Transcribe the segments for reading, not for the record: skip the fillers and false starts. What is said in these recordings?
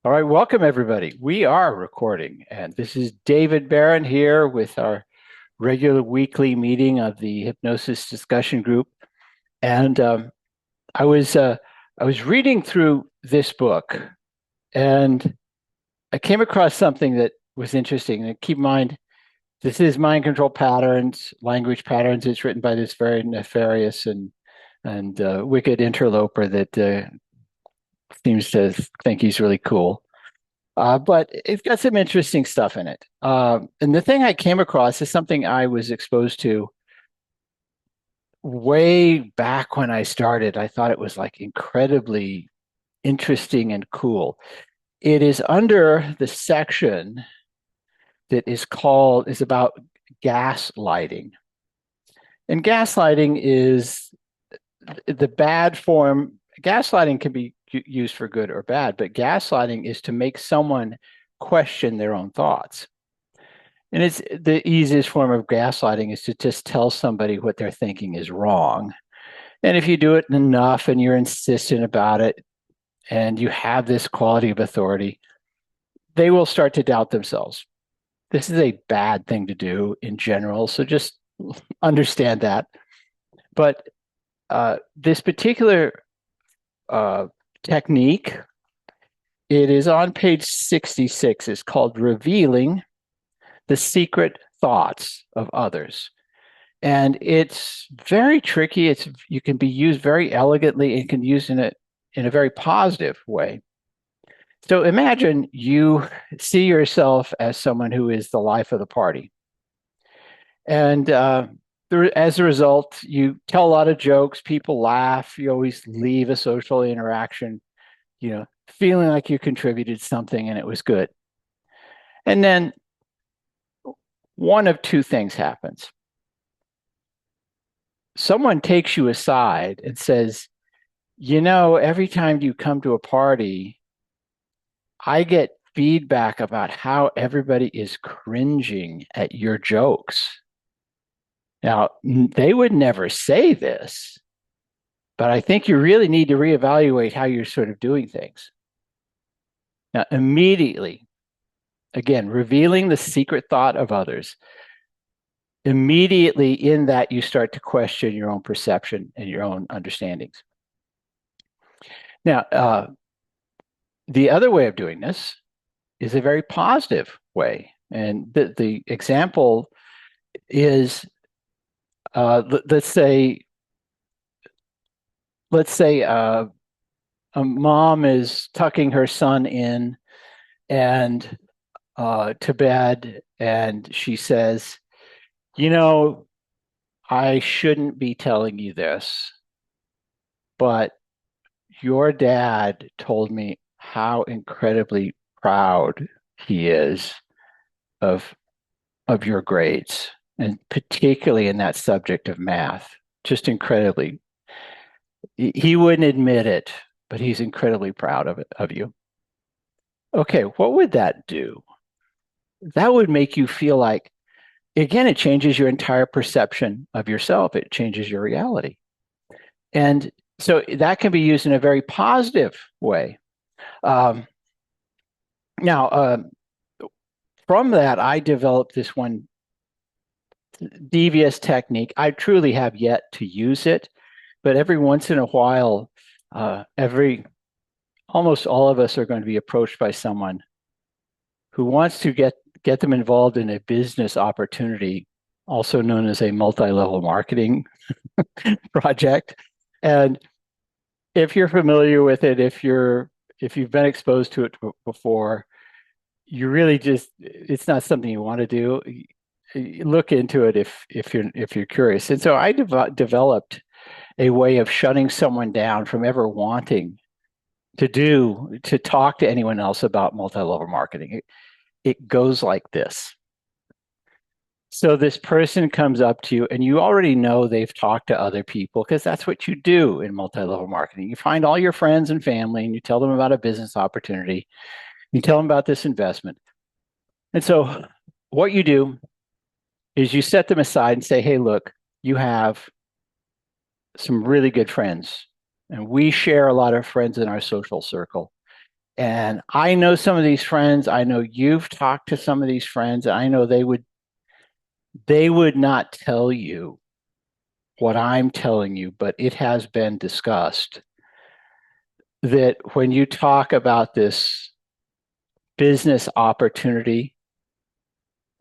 All right, welcome everybody. We are recording, and this is David Barron here with our regular weekly meeting of the Hypnosis Discussion Group. And I was uh, I was reading through this book, and I came across something that was interesting. And keep in mind, this is Mind Control Patterns, Language Patterns. It's written by this very nefarious and wicked interloper that seems to think he's really cool. But it's got some interesting stuff in it. And the thing I came across is something I was exposed to way back when I started. I thought it was like incredibly interesting and cool. It is under the section that is about gaslighting. And gaslighting is the bad form. Gaslighting can be used for good or bad, but gaslighting is to make someone question their own thoughts. And it's the easiest form of gaslighting is to just tell somebody what they're thinking is wrong. And if you do it enough and you're insistent about it and you have this quality of authority, they will start to doubt themselves. This is a bad thing to do in general. So just understand that. But this particular technique, it is on page 66. It's called Revealing the Secret Thoughts of Others. And it's very tricky. You can be used very elegantly and can use in a very positive way. So imagine you see yourself as someone who is the life of the party. And as a result, you tell a lot of jokes, people laugh, you always leave a social interaction, feeling like you contributed something and it was good. And then one of two things happens. Someone takes you aside and says, every time you come to a party, I get feedback about how everybody is cringing at your jokes. Now, they would never say this, but I think you really need to reevaluate how you're sort of doing things. Now, immediately, again, revealing the secret thought of others. Immediately in that, you start to question your own perception and your own understandings. Now, the other way of doing this is a very positive way. And the example is, let's say a mom is tucking her son in and to bed, and she says, I shouldn't be telling you this, but your dad told me how incredibly proud he is of your grades, and particularly in that subject of math. Just incredibly. He wouldn't admit it, but he's incredibly proud of you. Okay, what would that do? That would make you feel like, again, it changes your entire perception of yourself. It changes your reality. And so that can be used in a very positive way. Now, from that, I developed this one devious technique. I truly have yet to use it, but every once in a while, almost all of us are going to be approached by someone who wants to get them involved in a business opportunity, also known as a multi-level marketing project. And if you're familiar with it, if you've been exposed to it before, you really it's not something you want to do. Look into it if you're curious. And so I developed a way of shutting someone down from ever wanting to talk to anyone else about multi-level marketing. It goes like this. So this person comes up to you and you already know they've talked to other people, because that's what you do in multi-level marketing. You find all your friends and family and you tell them about a business opportunity. You tell them about this investment. And so what you do is you set them aside and say, hey, look, you have some really good friends, and we share a lot of friends in our social circle. And I know some of these friends. I know you've talked to some of these friends. I know they would not tell you what I'm telling you, but it has been discussed that when you talk about this business opportunity,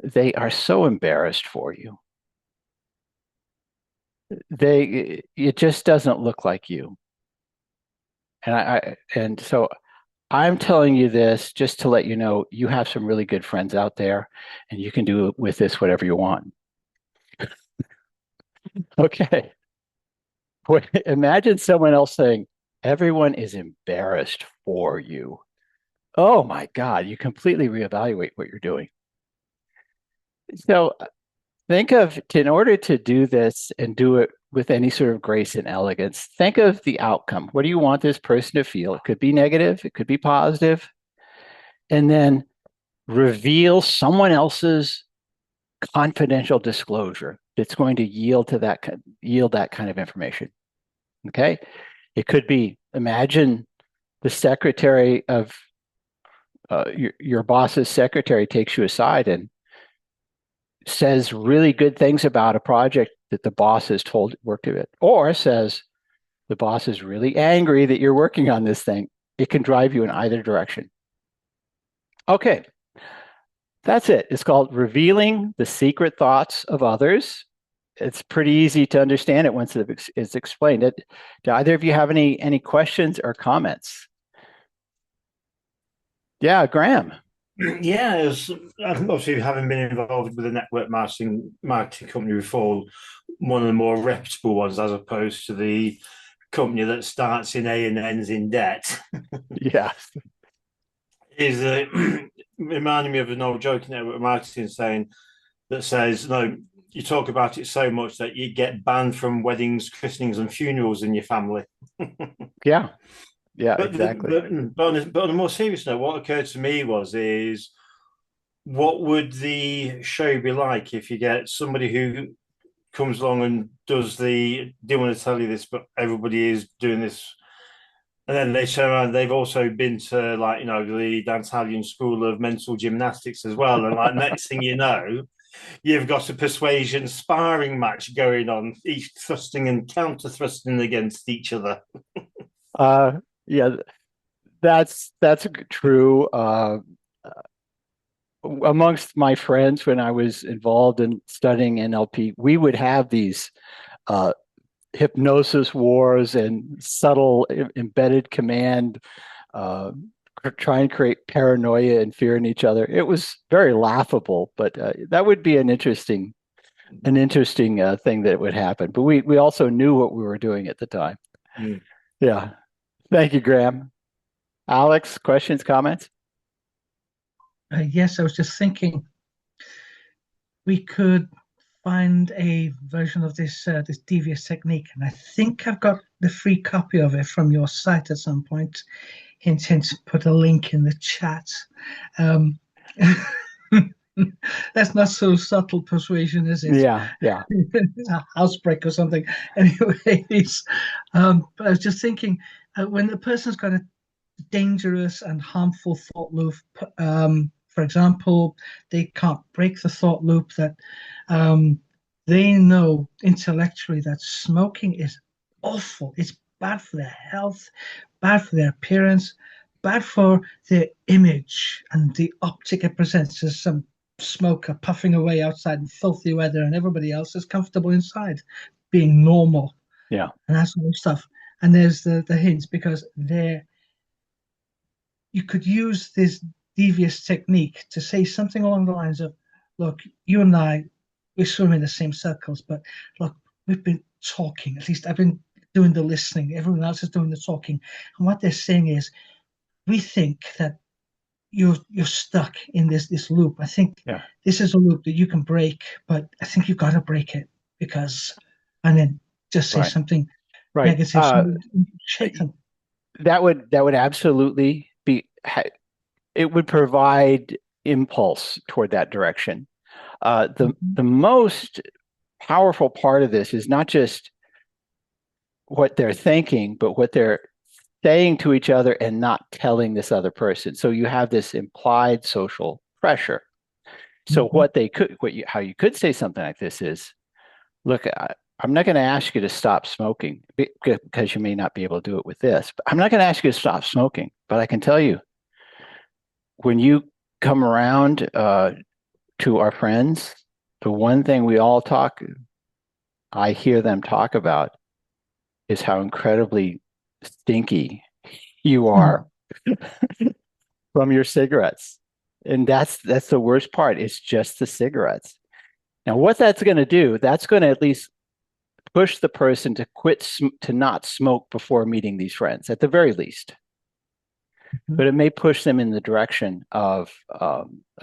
they are so embarrassed for you. It just doesn't look like you. And so I'm telling you this just to let you know you have some really good friends out there, and you can do with this whatever you want. Okay. Imagine someone else saying, everyone is embarrassed for you. Oh my God, you completely reevaluate what you're doing. So think of, in order to do this and do it with any sort of grace and elegance, think of the outcome. What do you want this person to feel? It could be negative, it could be positive. And then reveal someone else's confidential disclosure that's going to yield that kind of information. Okay. It could be, imagine the secretary of your boss's secretary takes you aside and says really good things about a project that the boss has told work to it, or says the boss is really angry that you're working on this thing. It can drive you in either direction. Okay, that's it. It's called revealing the secret thoughts of others. It's pretty easy to understand it once it's explained. Do either of you have any questions or comments? Yeah, Graham. Yeah, obviously having been involved with a network marketing company before, one of the more reputable ones, as opposed to the company that starts in A and ends in debt, Yeah. is reminding me of an old joke in network marketing saying that says, "No, you talk about it so much that you get banned from weddings, christenings, and funerals in your family." Yeah. Yeah, But, exactly. but on a more serious note, what occurred to me is what would the show be like if you get somebody who comes along and does the didn't want to tell you this, but everybody is doing this, and then they turn around, they've also been to, like, the Italian school of mental gymnastics as well, and like next thing you know, you've got a persuasion sparring match going on, each thrusting and counter thrusting against each other. Yeah, that's true. Amongst my friends, when I was involved in studying NLP, we would have these uh, hypnosis wars and subtle embedded command, uh, try and create paranoia and fear in each other. It was very laughable, but that would be an interesting thing that would happen. But we also knew what we were doing at the time. Mm. Yeah. Thank you, Graham. Alex, questions, comments? Yes, I was just thinking we could find a version of this devious technique, and I think I've got the free copy of it from your site at some point. Hint, hint. Put a link in the chat. Um, that's not so subtle persuasion, is it? Yeah, yeah, A housebreak or something. Anyways, but I was just thinking when the person's got a dangerous and harmful thought loop. For example, they can't break the thought loop that they know intellectually that smoking is awful. It's bad for their health, bad for their appearance, bad for their image and the optic it presents as some smoker puffing away outside in filthy weather and everybody else is comfortable inside being normal yeah, and that sort of stuff. And there's the hints because they're you could use this devious technique to say something along the lines of, look, you and I, we swim in the same circles, but look, we've been talking. At least I've been doing the listening. Everyone else is doing the talking. And what they're saying is, we think that you're stuck in this loop. I think yeah. this is a loop that you can break, but I think you've got to break it because, and then just say Right, something right. negative. So shake them. That would absolutely be. It would provide impulse toward that direction. The most powerful part of this is not just what they're thinking, but what they're saying to each other and not telling this other person. So you have this implied social pressure. So how you could say something like this is, look, I'm not going to ask you to stop smoking because you may not be able to do it with this. But I'm not going to ask you to stop smoking, but I can tell you, when you come around to our friends, the one thing I hear them talk about is how incredibly stinky you are from your cigarettes. And that's the worst part. It's just the cigarettes. Now, what that's going to do, that's going to at least push the person to to not smoke before meeting these friends, at the very least. But it may push them in the direction of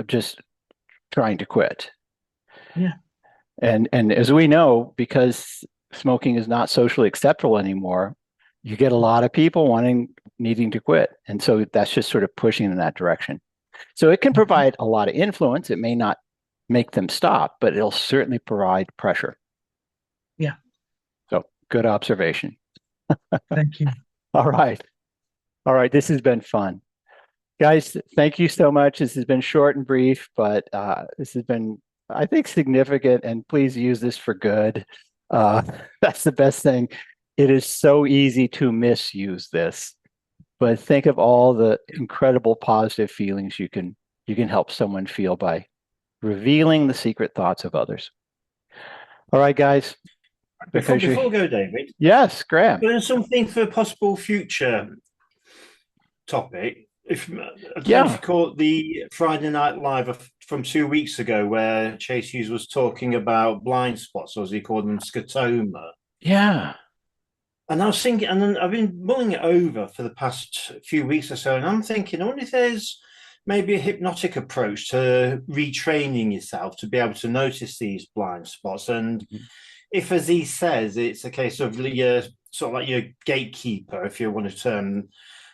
just trying to quit. Yeah. And as we know, because smoking is not socially acceptable anymore, you get a lot of people needing to quit. And so that's just sort of pushing in that direction. So it can provide a lot of influence. It may not make them stop, but it'll certainly provide pressure. Yeah. So good observation. Thank you. All right. All right. This has been fun. Guys, thank you so much. This has been short and brief, but this has been, I think, significant, and please use this for good. That's the best thing. It is so easy to misuse this, but think of all the incredible positive feelings you can help someone feel by revealing the secret thoughts of others. All right, guys. Before we go, David. Yes, Graham. There's something for a possible future topic. If you caught the Friday Night Live from 2 weeks ago, where Chase Hughes was talking about blind spots, or as he called them, Scotoma. Yeah. And I was thinking, and then I've been mulling it over for the past few weeks or so, and I'm thinking, I wonder if there's maybe a hypnotic approach to retraining yourself to be able to notice these blind spots. And if, as he says, it's a case of your sort of like your gatekeeper, if you want to term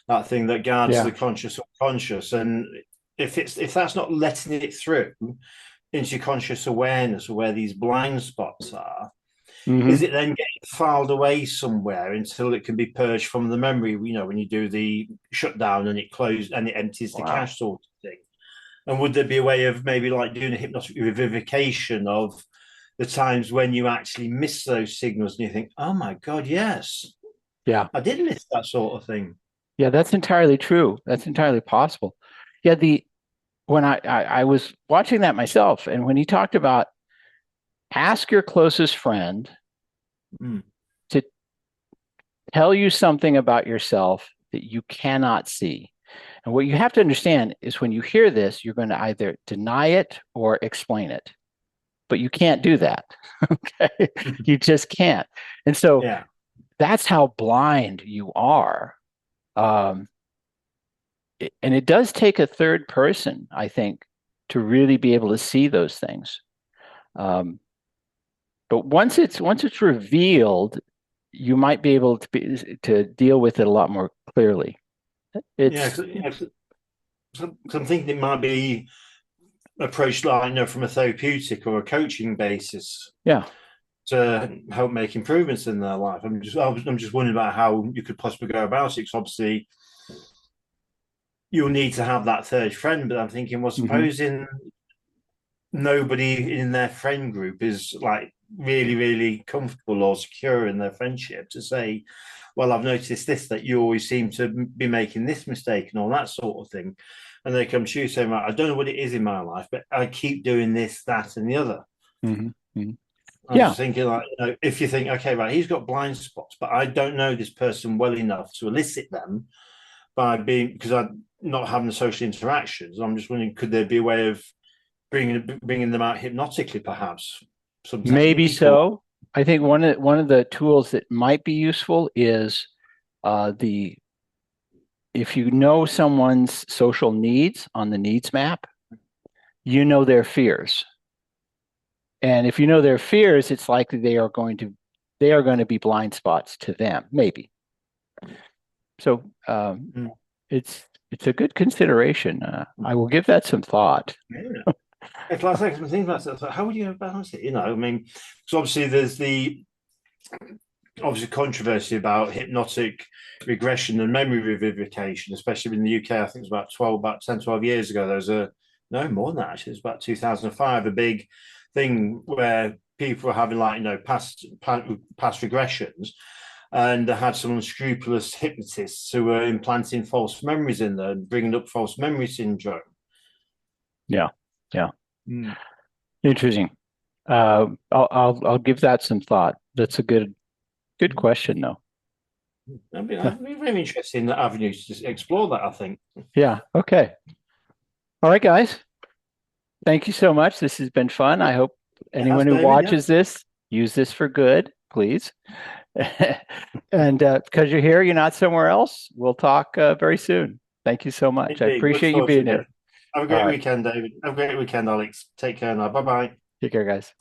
that thing that guards the conscious unconscious, and if that's not letting it through into your conscious awareness of where these blind spots are, is it then getting filed away somewhere until it can be purged from the memory? You know, when you do the shutdown and it closes and it empties the cache sort of thing. And would there be a way of maybe like doing a hypnotic revivification of the times when you actually miss those signals and you think, oh my God, yes. Yeah. I did miss that sort of thing. Yeah, that's entirely true. That's entirely possible. Yeah, when I was watching that myself, and when he talked about ask your closest friend to tell you something about yourself that you cannot see. And what you have to understand is when you hear this, you're going to either deny it or explain it. But you can't do that. Okay? You just can't. And so that's how blind you are. And it does take a third person, I think, to really be able to see those things. But once it's revealed, you might be able to deal with it a lot more clearly. So I'm thinking it might be approached like from a therapeutic or a coaching basis. Yeah. To help make improvements in their life. I'm just wondering about how you could possibly go about it. Because obviously, you'll need to have that third friend. But I'm thinking, well, supposing nobody in their friend group is like really, really comfortable or secure in their friendship to say, well, I've noticed this, that you always seem to be making this mistake and all that sort of thing. And they come to you saying, right, I don't know what it is in my life, but I keep doing this, that, and the other. I'm just thinking, like, if you think, okay, right, he's got blind spots, but I don't know this person well enough to elicit them because I'm not having the social interactions. I'm just wondering, could there be a way of bringing them out hypnotically, perhaps? Maybe so. I think one of the tools that might be useful is if you know someone's social needs on the needs map, you know their fears. And if you know their fears, it's likely they are going to be blind spots to them, maybe. So it's a good consideration. I will give that some thought. Yeah. If I think about that, how would you balance it? You know, I mean, because obviously there's the obviously controversy about hypnotic regression and memory revivification, especially in the UK. I think it was about 10, 12 years ago. There was no more than that, actually. It was about 2005, a big thing where people were having past regressions, and they had some unscrupulous hypnotists who were implanting false memories in there and bringing up false memory syndrome. Yeah. Interesting. I'll give that some thought. That's a good question, though. I'd be very interested in the avenues to explore that, I think. Yeah. Okay. All right, guys. Thank you so much. This has been fun. I hope anyone who watches this, use this for good, please. And because you're here, you're not somewhere else. We'll talk very soon. Thank you so much. Indeed. I appreciate you being here. Have a great weekend, David. Have a great weekend, Alex. Take care now. Bye-bye. Take care, guys.